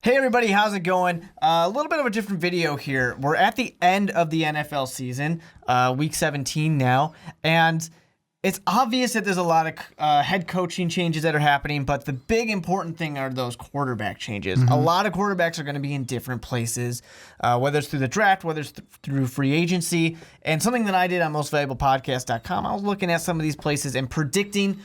Hey everybody, how's it going? A little bit of a different video here. We're at the end of the NFL season, week 17 now, and it's obvious that there's a lot of head coaching changes that are happening, but the big important thing are those quarterback changes. A lot of quarterbacks are going to be in different places, whether it's through the draft, whether it's through free agency, and something that I did on mostvaluablepodcast.com, I was looking at some of these places and predicting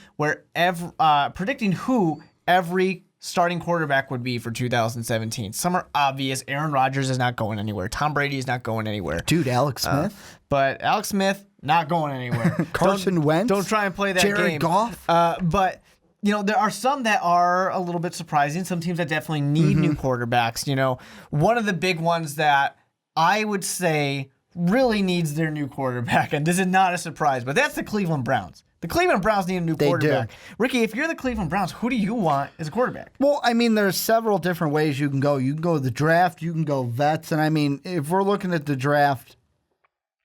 who every starting quarterback would be for 2017. Some are obvious. Aaron Rodgers is not going anywhere. Tom Brady is not going anywhere. Dude, Alex Smith. But Alex Smith, not going anywhere. Carson Wentz. Don't try and play that game. Jared Goff. But, there are some that are a little bit surprising. Some teams that definitely need new quarterbacks. One of the big ones that I would say really needs their new quarterback, and this is not a surprise, but that's the Cleveland Browns. The Cleveland Browns need a new quarterback. Do. Ricky, if you're the Cleveland Browns, who do you want as a quarterback? Well, there's several different ways you can go. You can go the draft, you can go vets, and if we're looking at the draft,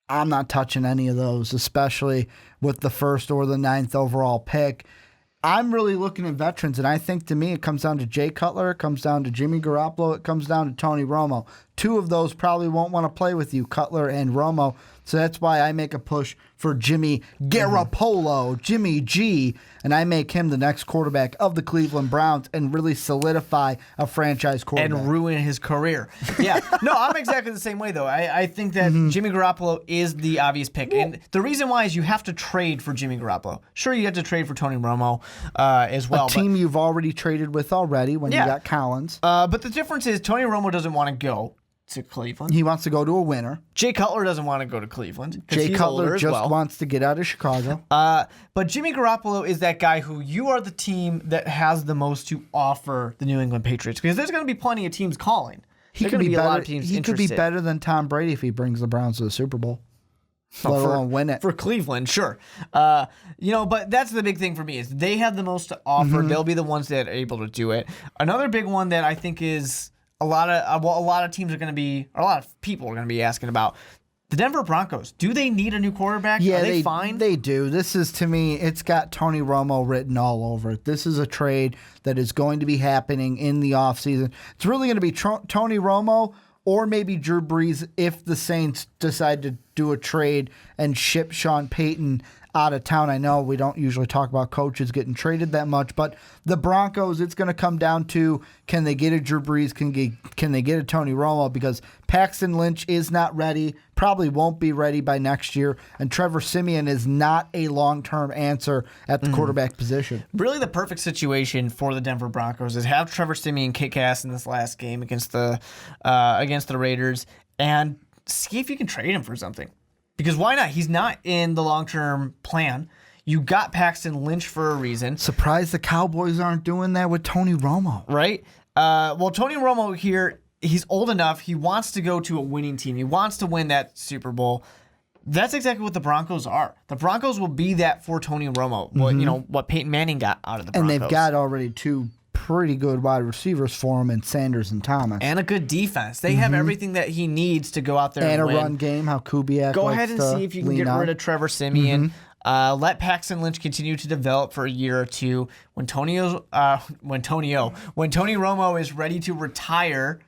I'm not touching any of those, especially with the 1st or the 9th overall pick. I'm really looking at veterans, and I think to me it comes down to Jay Cutler, it comes down to Jimmy Garoppolo, it comes down to Tony Romo. Two of those probably won't want to play with you, Cutler and Romo. So that's why I make a push for Jimmy Garoppolo, Jimmy G, and I make him the next quarterback of the Cleveland Browns and really solidify a franchise quarterback. And ruin his career. Yeah. No, I'm exactly the same way, though. I think that Jimmy Garoppolo is the obvious pick. And the reason why is you have to trade for Jimmy Garoppolo. Sure, you have to trade for Tony Romo as well. A team you've already traded with already when you got Collins. But the difference is Tony Romo doesn't want to go to Cleveland. He wants to go to a winner. Jay Cutler doesn't want to go to Cleveland. Jay Cutler just wants to get out of Chicago. But Jimmy Garoppolo is that guy who you are the team that has the most to offer the New England Patriots, because there's going to be plenty of teams calling. There's going to be a lot of teams interested. He could be better than Tom Brady if he brings the Browns to the Super Bowl. Let alone win it. For Cleveland, sure. But that's the big thing for me is they have the most to offer. They'll be the ones that are able to do it. Another big one that I think is a lot of teams are going to be, or a lot of people are going to be asking about. The Denver Broncos, do they need a new quarterback? Yeah, are they fine? They do. This is, to me, it's got Tony Romo written all over it. This is a trade that is going to be happening in the offseason. It's really going to be Tony Romo or maybe Drew Brees if the Saints decide to do a trade and ship Sean Payton out of town. I know we don't usually talk about coaches getting traded that much, but the Broncos, it's going to come down to, can they get a Drew Brees? Can they get a Tony Romo? Because Paxton Lynch is not ready, probably won't be ready by next year, and Trevor Siemian is not a long-term answer at the quarterback position. Really the perfect situation for the Denver Broncos is have Trevor Siemian kick ass in this last game against the Raiders and see if you can trade him for something. Because why not? He's not in the long-term plan. You got Paxton Lynch for a reason. Surprised the Cowboys aren't doing that with Tony Romo. Right? Well, Tony Romo here, he's old enough. He wants to go to a winning team. He wants to win that Super Bowl. That's exactly what the Broncos are. The Broncos will be that for Tony Romo. What Peyton Manning got out of the Broncos. And they've got already two pretty good wide receivers for him in Sanders and Thomas. And a good defense. They have everything that he needs to go out there and a win. run game, how Kubiak Go ahead and see if you can get rid of Trevor Siemian. Let Paxton Lynch continue to develop for a year or two. When Tony Romo is ready to retire,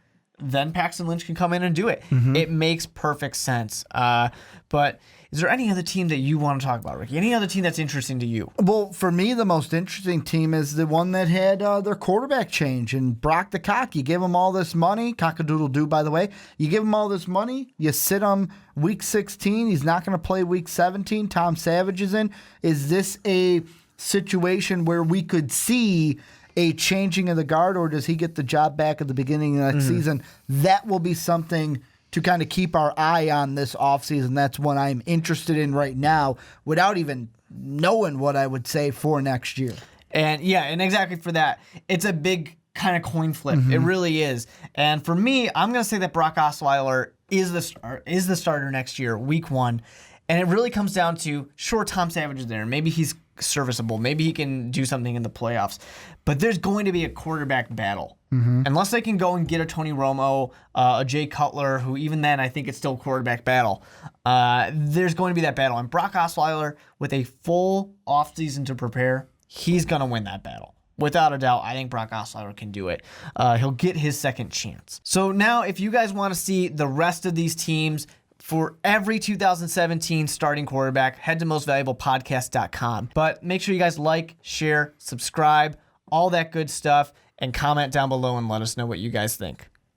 then Paxton Lynch can come in and do it. It makes perfect sense. But is there any other team that you want to talk about, Ricky? Any other team that's interesting to you? Well, for me, the most interesting team is the one that had their quarterback change. And Brock the Cock, you give him all this money. Cock-a-doodle-doo, by the way. You give him all this money. You sit him week 16. He's not going to play week 17. Tom Savage is in. Is this a situation where we could see a changing of the guard, or does he get the job back at the beginning of next season? That will be something to kind of keep our eye on this offseason. That's what I'm interested in right now without even knowing what I would say for next year. And exactly for that, it's a big kind of coin flip. It really is. And for me, I'm going to say that Brock Osweiler is the starter next year, week 1. And it really comes down to, sure, Tom Savage is there. Maybe he's serviceable. Maybe he can do something in the playoffs. But there's going to be a quarterback battle. Unless they can go and get a Tony Romo, a Jay Cutler, who even then I think it's still a quarterback battle. There's going to be that battle. And Brock Osweiler, with a full offseason to prepare, he's going to win that battle. without a doubt, I think Brock Osweiler can do it. He'll get his second chance. So now if you guys want to see the rest of these teams for every 2017 starting quarterback, head to mostvaluablepodcast.com. But make sure you guys like, share, subscribe, all that good stuff, and comment down below and let us know what you guys think.